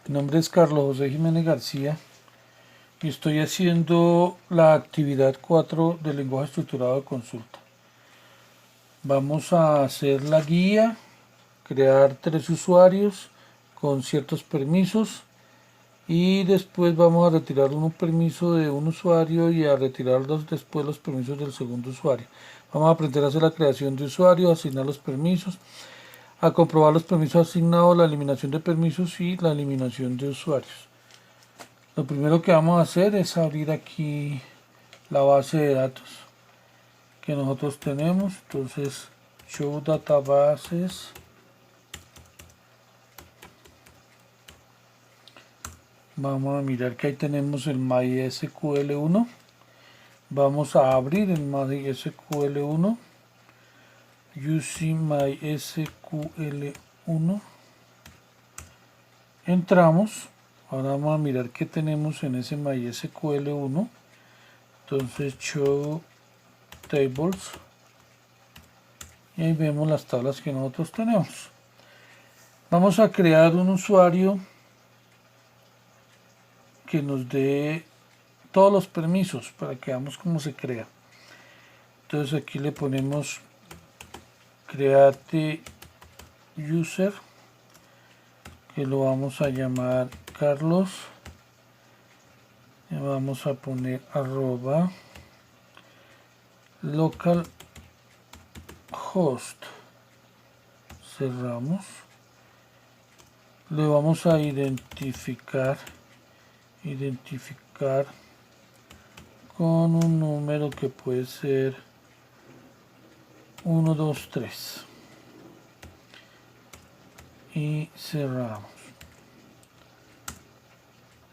Mi nombre es Carlos José Jiménez García y estoy haciendo la actividad 4 del lenguaje estructurado de consulta. Vamos a hacer la guía, crear 3 usuarios con ciertos permisos y después vamos a retirar un permiso de un usuario y a retirar después los permisos del segundo usuario. Vamos a aprender a hacer la creación de usuarios, asignar los permisos, a comprobar los permisos asignados, la eliminación de permisos y la eliminación de usuarios. Lo primero que vamos a hacer es abrir aquí la base de datos que nosotros tenemos. Entonces, show databases. Vamos a mirar que ahí tenemos el MySQL1. Vamos a abrir el MySQL1. Using MySQL1. Entramos. Ahora vamos a mirar qué tenemos en ese MySQL1. Entonces, show tables. Y ahí vemos las tablas que nosotros tenemos. Vamos a crear un usuario que nos dé todos los permisos para que veamos cómo se crea. Entonces aquí le ponemos create user, que lo vamos a llamar Carlos. Y vamos a poner arroba localhost. Cerramos. Le vamos a identificar con un número que puede ser 1, 2, 3 y cerramos.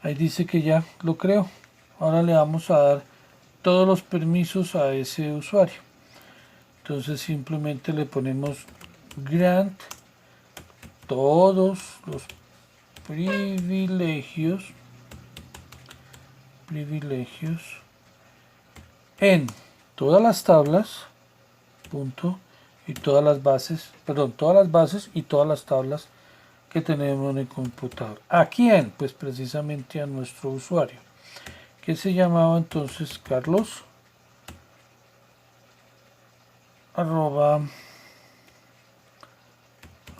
Ahí dice que ya lo creo. Ahora le vamos a dar todos los permisos a ese usuario. Entonces simplemente le ponemos grant todos los privilegios en todas las tablas, punto, y todas las bases y todas las tablas que tenemos en el computador. ¿A quién? Pues precisamente a nuestro usuario, que se llamaba entonces Carlos arroba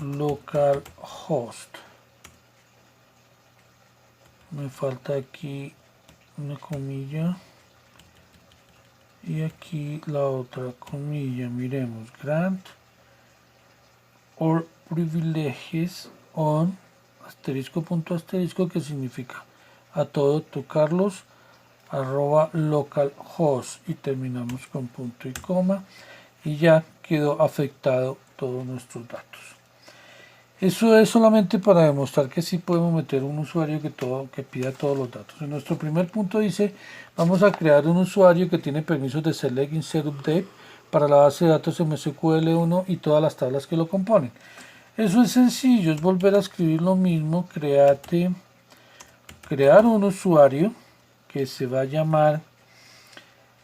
localhost. Me falta aquí una comilla y aquí la otra comilla. Miremos, grant or privileges on asterisco punto asterisco, que significa a todo tu Carlos arroba localhost, y terminamos con punto y coma y ya quedó afectado todos nuestros datos. Eso es solamente para demostrar que sí podemos meter un usuario que pida todos los datos. En nuestro primer punto dice, vamos a crear un usuario que tiene permisos de select, insert, update para la base de datos MySQL1 y todas las tablas que lo componen. Eso es sencillo, es volver a escribir lo mismo, crear un usuario que se va a llamar,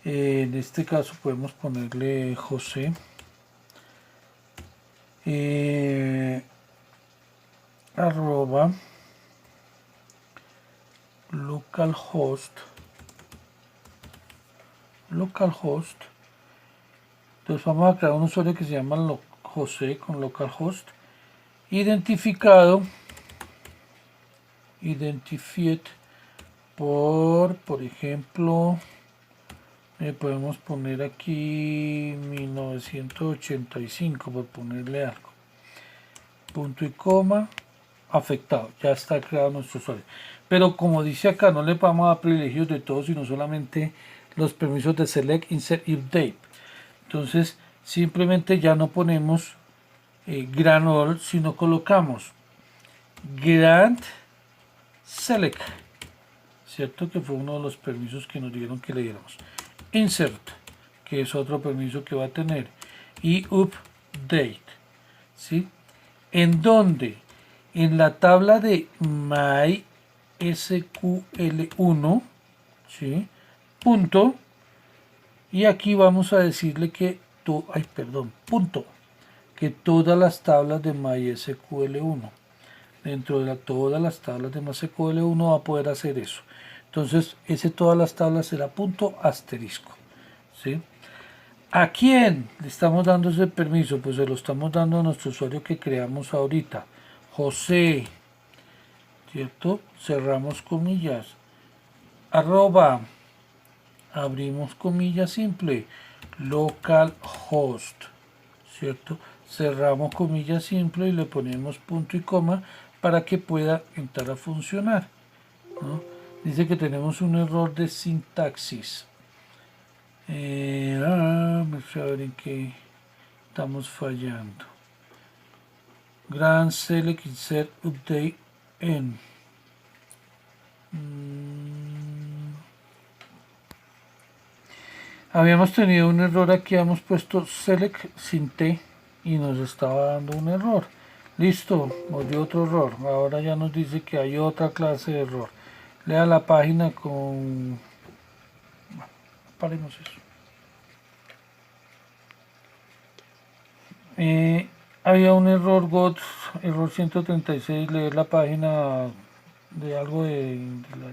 en este caso podemos ponerle José. Arroba localhost. Entonces vamos a crear un usuario que se llama José con localhost, identified por ejemplo, podemos poner aquí 1985 por ponerle algo, punto y coma, afectado. Ya está creado nuestro usuario, pero como dice acá, no le vamos a dar privilegios de todos, sino solamente los permisos de select, insert y update. Entonces simplemente ya no ponemos grant all, sino colocamos grant select, cierto, que fue uno de los permisos que nos dieron que le diéramos, insert, que es otro permiso que va a tener, y update, ¿sí? ¿En dónde? En la tabla de MySQL1, ¿sí? Punto, y aquí vamos a decirle que punto, que todas las tablas de MySQL1. dentro de todas las tablas de MySQL1 va a poder hacer eso. Entonces, ese todas las tablas será punto asterisco. ¿Sí? ¿A quién le estamos dando ese permiso? Pues se lo estamos dando a nuestro usuario que creamos ahorita, José, ¿cierto? Cerramos comillas, arroba, abrimos comillas simple, localhost, ¿cierto? Cerramos comillas simple y le ponemos punto y coma para que pueda entrar a funcionar, ¿no? Dice que tenemos un error de sintaxis. Vamos a ver en qué estamos fallando. Grand Select Insert Update en. Habíamos tenido un error aquí, habíamos puesto Select sin T y nos estaba dando un error. Listo, nos dio otro error. Ahora ya nos dice que hay otra clase de error. Lea la página con... Bueno, paremos eso. Había un error GOT, error 136, leer la página de algo de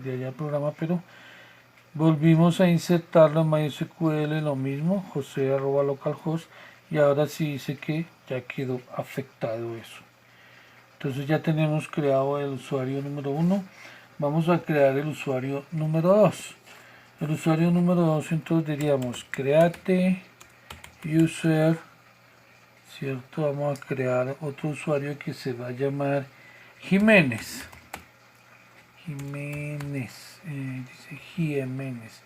allá del programa, pero volvimos a insertarlo en MySQL, lo mismo, José arroba localhost, y ahora sí dice que ya quedó afectado eso. Entonces ya tenemos creado el usuario número 1, vamos a crear el usuario número 2. El usuario número 2, entonces diríamos create user, ¿cierto? Vamos a crear otro usuario que se va a llamar Jiménez. Dice Jiménez.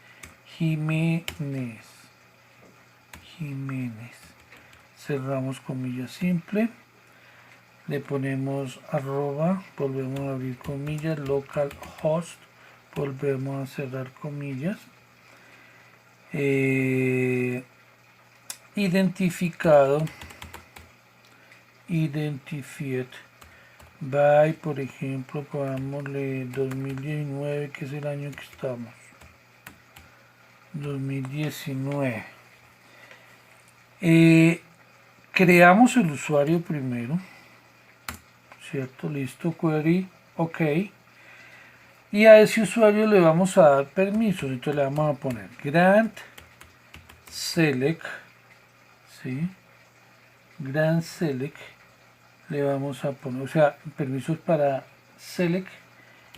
Cerramos comillas simple. Le ponemos arroba, volvemos a abrir comillas, localhost, volvemos a cerrar comillas. Identificado, identified by, por ejemplo, pongámosle 2019, que es el año que estamos. 2019. Creamos el usuario primero, ¿cierto? Listo, query, ok. Y a ese usuario le vamos a dar permisos, entonces le vamos a poner grant select, ¿sí? Grant select, le vamos a poner, o sea, permisos para select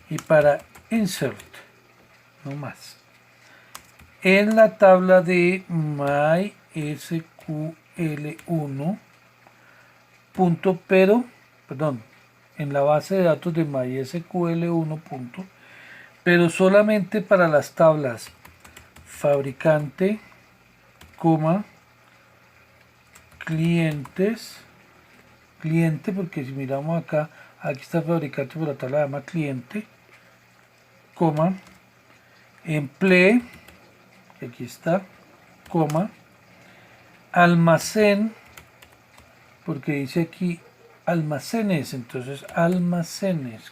y para insert, no más. En la tabla de MySQL1, en la base de datos de MySQL1, pero solamente para las tablas fabricante, clientes, cliente, porque si miramos acá, aquí está fabricante, pero la tabla llama cliente, emplee, aquí está, almacén, porque dice aquí almacenes, entonces almacenes,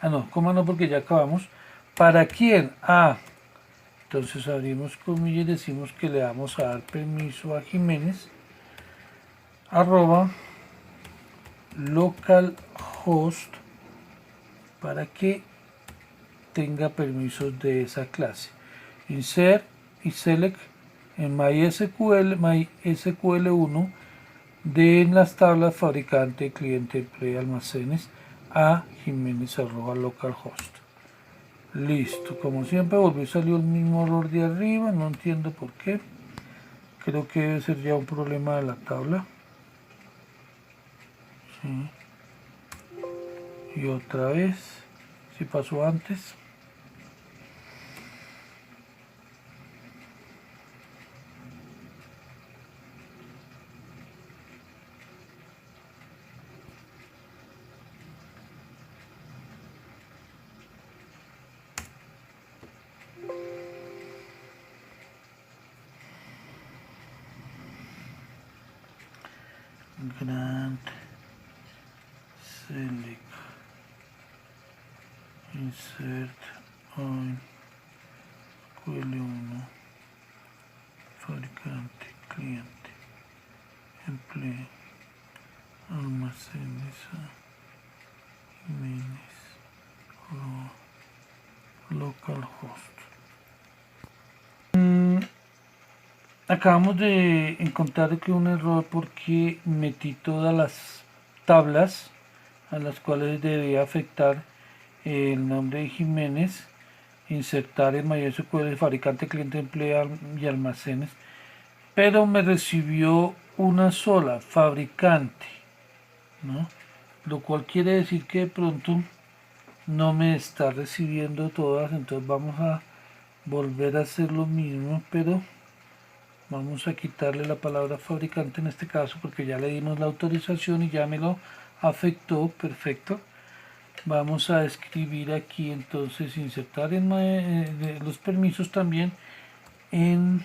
no, no, porque ya acabamos. ¿Para quién? Entonces abrimos comillas y decimos que le vamos a dar permiso a Jiménez, arroba localhost, para que tenga permisos de esa clase. Insert y select en MySQL1 de las tablas fabricante, cliente, empleo, almacenes a Jiménez arroba localhost. Listo, como siempre volvió a salir el mismo error de arriba, no entiendo por qué. Creo que debe ser ya un problema de la tabla. Sí. Y otra vez, si pasó antes. Grant select insert on QL1 fabricante, cliente, empleo, almacenes. localhost. Acabamos de encontrar que un error porque metí todas las tablas a las cuales debía afectar el nombre de Jiménez, insertar en MySQL fabricante, cliente, empleo y almacenes, pero me recibió una sola, fabricante, ¿no? Lo cual quiere decir que de pronto no me está recibiendo todas, entonces vamos a volver a hacer lo mismo, pero vamos a quitarle la palabra fabricante en este caso porque ya le dimos la autorización y ya me lo afectó. Perfecto. Vamos a escribir aquí entonces insertar en los permisos también en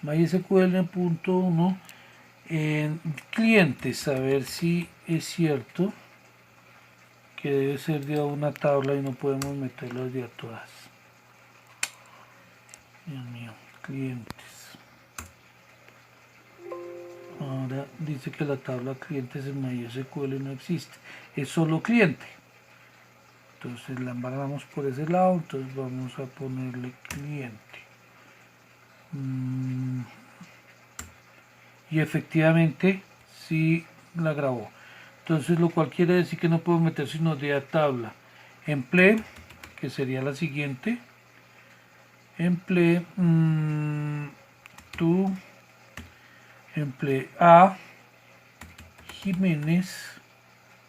MySQL.1 en clientes, a ver si es cierto que debe ser de una tabla y no podemos meterlas de a todas. Dios mío, clientes. Ahora dice que la tabla clientes en MySQL no existe, es solo cliente. Entonces la embarramos por ese lado, entonces vamos a ponerle cliente. Y efectivamente sí la grabó. Entonces lo cual quiere decir que no puedo meter sino de a tabla. Emple, que sería la siguiente. Emple tu emplea Jiménez.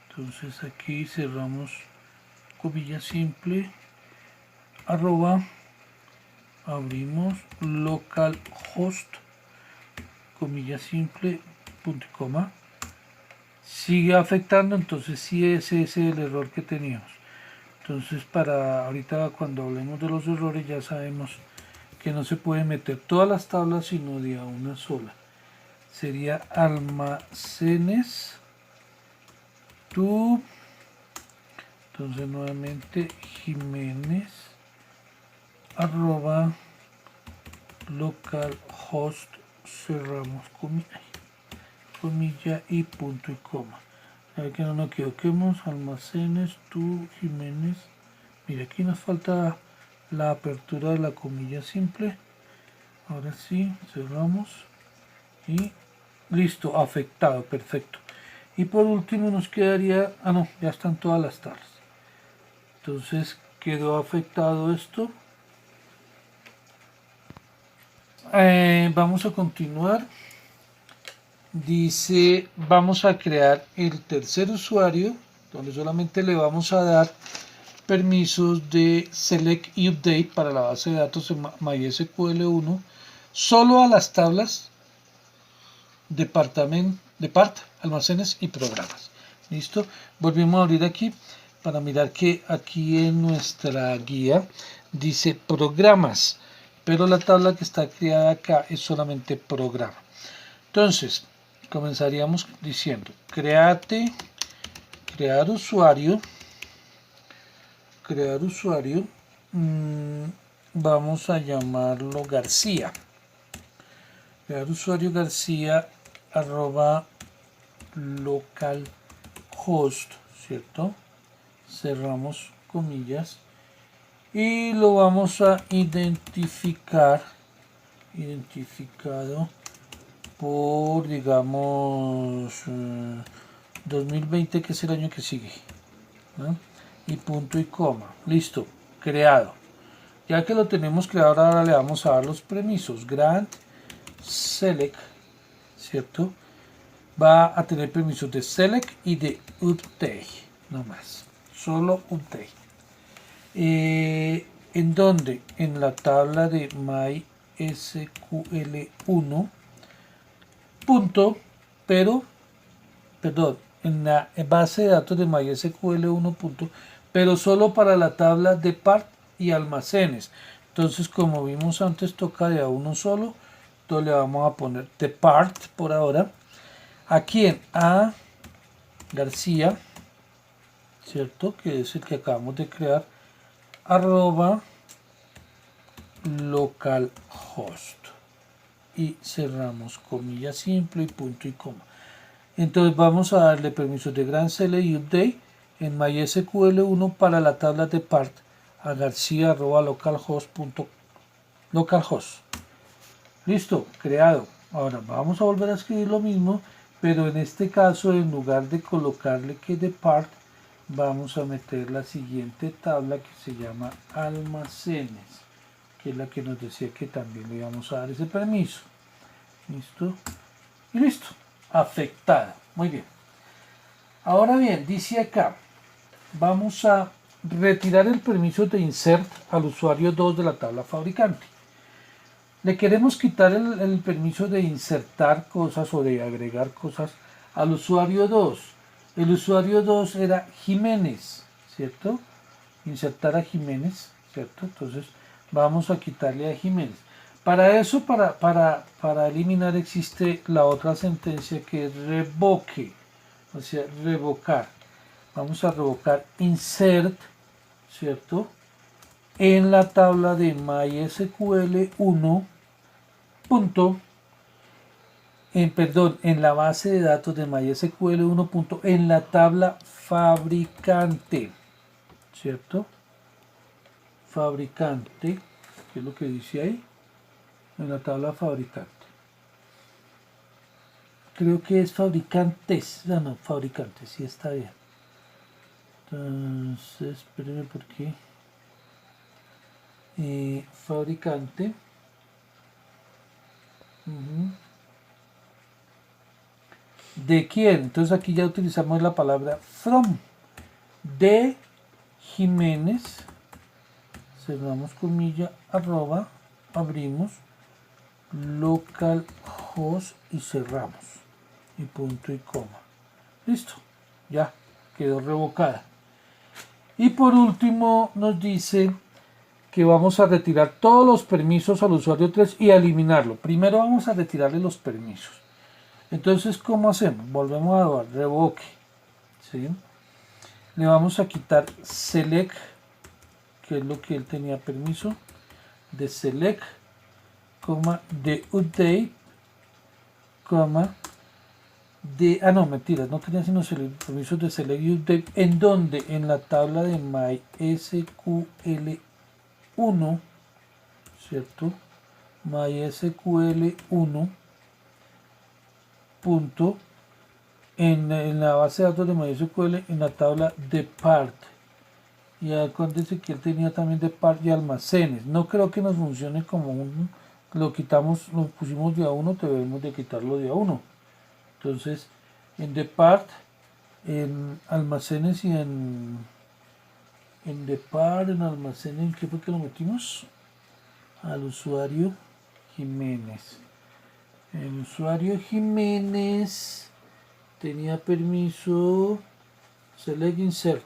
Entonces aquí cerramos comilla simple, arroba, abrimos localhost, comilla simple, punto y coma. Sigue afectando, entonces sí ese es el error que teníamos. Entonces para ahorita cuando hablemos de los errores ya sabemos que no se puede meter todas las tablas sino de a una sola. Sería almacenes tu, entonces nuevamente Jiménez arroba localhost, cerramos comilla y punto y coma. A ver que no nos equivoquemos, almacenes tu Jiménez. Mira, aquí nos falta la apertura de la comilla simple. Ahora sí, cerramos y listo, afectado, perfecto. Y por último nos quedaría, no, ya están todas las tablas. Entonces quedó afectado esto. Vamos a continuar. Dice, vamos a crear el tercer usuario, donde solamente le vamos a dar permisos de select y update para la base de datos en MySQL1, solo a las tablas depart, almacenes y programas. Listo, volvemos a abrir aquí para mirar que aquí en nuestra guía dice programas, pero la tabla que está creada acá es solamente programa. Entonces comenzaríamos diciendo crear usuario, vamos a llamarlo García, crear usuario García arroba localhost, ¿cierto? Cerramos comillas y lo vamos a identificado por, digamos, 2020, que es el año que sigue, ¿no? Y punto y coma. Listo, creado. Ya que lo tenemos creado, ahora le vamos a dar los permisos. Grant select, ¿cierto? Va a tener permisos de select y de update, no más. Solo update. ¿En dónde? En la tabla de MySQL1. Punto, pero, perdón, en la base de datos de MySQL1. Punto, pero solo para la tabla de part y almacenes. Entonces, como vimos antes, toca de a uno solo. Entonces le vamos a poner de part por ahora. Aquí en A García, ¿cierto? Que es el que acabamos de crear, arroba localhost. Y cerramos comilla simple y punto y coma. Entonces vamos a darle permisos de Grand Select y Update en MySQL1 para la tabla de part a garcia@localhost. Listo, creado. Ahora vamos a volver a escribir lo mismo, pero en este caso en lugar de colocarle que de part, vamos a meter la siguiente tabla que se llama almacenes, que es la que nos decía que también le íbamos a dar ese permiso. Listo. Y listo. Afectado. Muy bien. Ahora bien, dice acá, vamos a retirar el permiso de insert al usuario 2 de la tabla fabricante. Le queremos quitar el permiso de insertar cosas o de agregar cosas al usuario 2. El usuario 2 era Jiménez, ¿cierto? Insertar a Jiménez, ¿cierto? Entonces vamos a quitarle a Jiménez. Para eso, para eliminar, existe la otra sentencia que es revoque, o sea, revocar. Vamos a revocar insert, ¿cierto? En la tabla de MySQL1 en la base de datos de MySQL1 en la tabla fabricante, ¿cierto? Fabricante, ¿qué es lo que dice ahí? En la tabla fabricante. Creo que es fabricantes, no, fabricantes, sí está bien. Entonces, espérenme por qué. Fabricante. ¿De quién? Entonces aquí ya utilizamos la palabra from. De Jiménez, cerramos comilla, arroba, abrimos, localhost y cerramos. Y punto y coma. Listo, ya quedó revocada. Y por último nos dice que vamos a retirar todos los permisos al usuario 3 y a eliminarlo. Primero vamos a retirarle los permisos. Entonces, ¿cómo hacemos? Volvemos a dar revoque. ¿Sí? Le vamos a quitar select, que es lo que él tenía permiso, de select, de update, de, no, mentiras, no tenía sino permisos de select y update, ¿en dónde? En la tabla de MySQL1, ¿cierto? MySQL1 punto en la base de datos de MySQL en la tabla de part. Y acuérdense que él tenía también de part y almacenes. No creo que nos funcione como un, lo quitamos, lo pusimos de a uno, debemos de quitarlo de a uno. Entonces, en de part, en almacenes y en de part, en almacenes, ¿qué fue que lo metimos? Al usuario Jiménez. El usuario Jiménez tenía permiso select insert.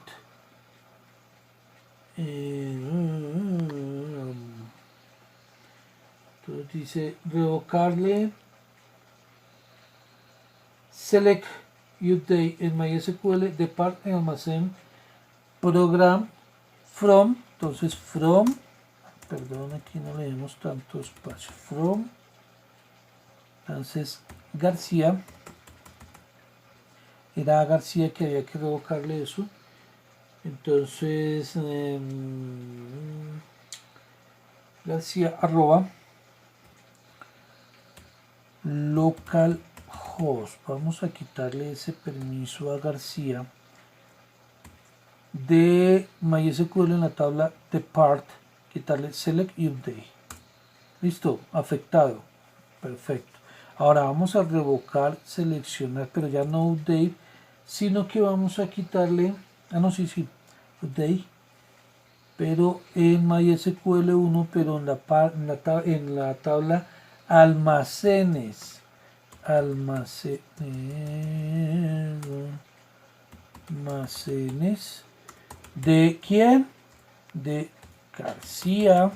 Entonces dice revocarle select update en MySQL de part en almacén program from. Entonces from, perdón, aquí no leemos tanto espacio, from. Entonces García, era a García que había que revocarle eso. Entonces García arroba localhost. Vamos a quitarle ese permiso a García de MySQL en la tabla de part, quitarle select y update. Listo, afectado. Perfecto. Ahora vamos a revocar, seleccionar, pero ya no update, sino que vamos a quitarle, update, pero en MySQL1, pero en la tabla almacenes. Almacenes. ¿De quién? De García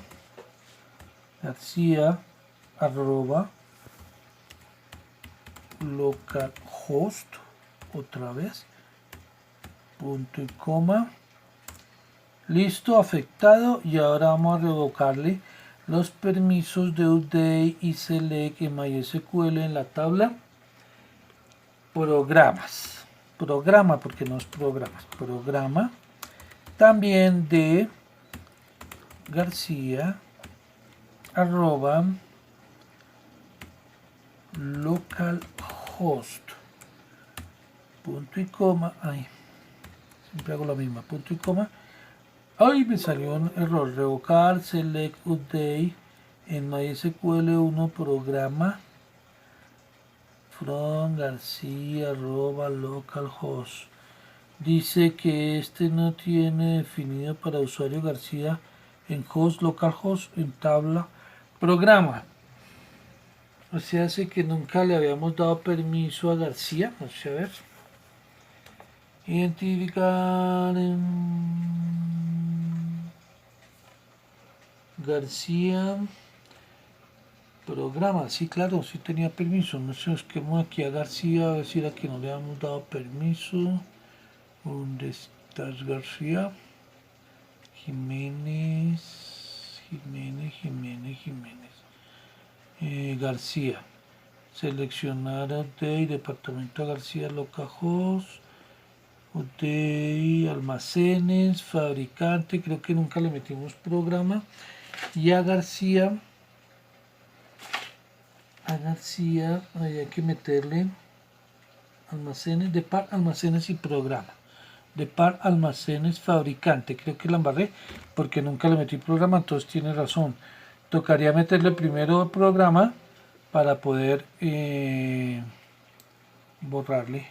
arroba localhost, otra vez, punto y coma. Listo, afectado. Y ahora vamos a revocarle los permisos de update y select en MySQL en la tabla programas. programa, porque no es programas, programa también de García arroba localhost punto y coma, ay, siempre hago la misma, punto y coma. Ay, me salió un error, revocar select update en MySQL 1 programa from García arroba localhost. Dice que este no tiene definido para usuario García en host, localhost, en tabla, programa. O sea, hace que nunca le habíamos dado permiso a García. Vamos a ver. Identificar García programa. Sí, claro, sí tenía permiso. No sé, busquemos aquí a García a ver si era que no le habíamos dado permiso. ¿Dónde estás, García? Jiménez. García. Seleccionar update, departamento García, localhost, update, almacenes, fabricante, creo que nunca le metimos programa. Y a García hay que meterle almacenes, de par, almacenes y programa. De par, almacenes, fabricante, creo que la embarré porque nunca le metí programa, entonces tiene razón. Tocaría meterle primero el programa para poder borrarle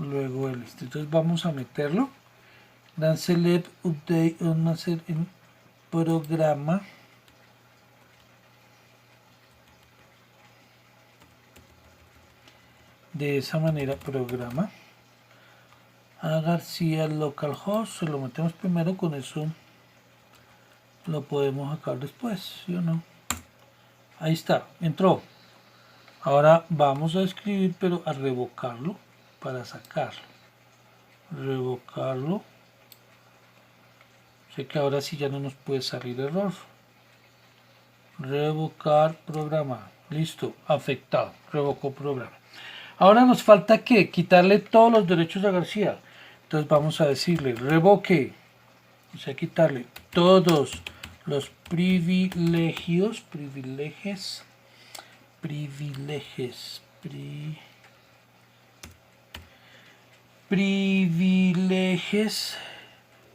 luego el este. Entonces vamos a meterlo. Dan select update on hacer en programa. De esa manera programa. A García localhost, se lo metemos primero, con eso lo podemos sacar después, ¿sí o no? Ahí está, entró. Ahora vamos a escribir, pero a revocarlo para sacarlo. Revocarlo. Sé que ahora sí ya no nos puede salir error. Revocar programa. Listo, afectado. Revocó programa. Ahora nos falta que quitarle todos los derechos a García. Entonces vamos a decirle revoque. O sea, quitarle todos los privilegios,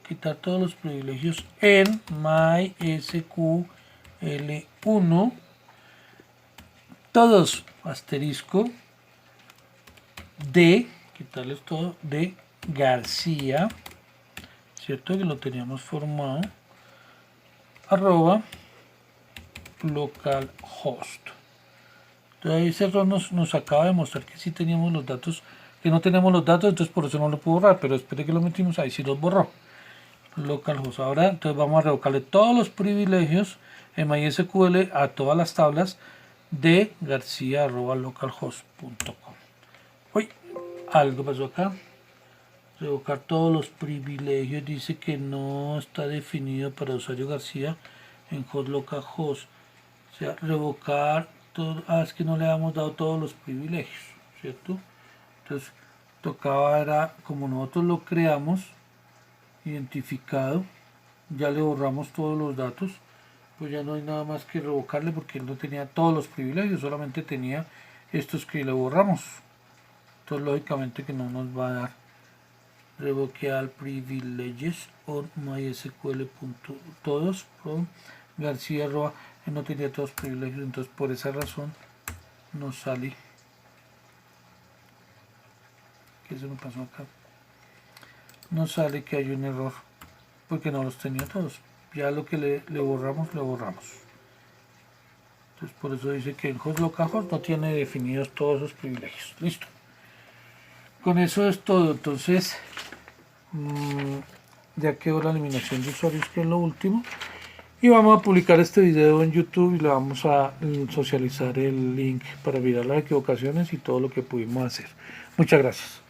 quitar todos los privilegios en MySQL1, todos asterisco de, quitarles todo, de García, cierto que lo teníamos formado, arroba localhost. Entonces ese error nos acaba de mostrar que sí teníamos los datos, que no tenemos los datos, entonces por eso no lo puedo borrar, pero después de que lo metimos ahí sí los borró. Localhost. Ahora entonces vamos a revocarle todos los privilegios en MySQL a todas las tablas de garcía@localhost.com. Uy, algo pasó acá. Revocar todos los privilegios, dice que no está definido para usuario García en host localhost. O sea, revocar todo, es que no le habíamos dado todos los privilegios, ¿cierto? Entonces tocaba, era como nosotros lo creamos identificado, ya le borramos todos los datos, pues ya no hay nada más que revocarle porque él no tenía todos los privilegios, solamente tenía estos que le borramos. Entonces lógicamente que no nos va a dar. Revoke all privileges on MySQL.todos from García arroba, él no tenía todos los privilegios, entonces por esa razón nos sale. ¿Qué se me pasó acá? Nos sale que hay un error porque no los tenía todos. Ya lo que le borramos, le borramos. Entonces por eso dice que en host localhost no tiene definidos todos esos privilegios. Listo. Con eso es todo. Entonces ya quedó la eliminación de usuarios, que es lo último. Y vamos a publicar este video en YouTube y le vamos a socializar el link para mirar las equivocaciones y todo lo que pudimos hacer. Muchas gracias.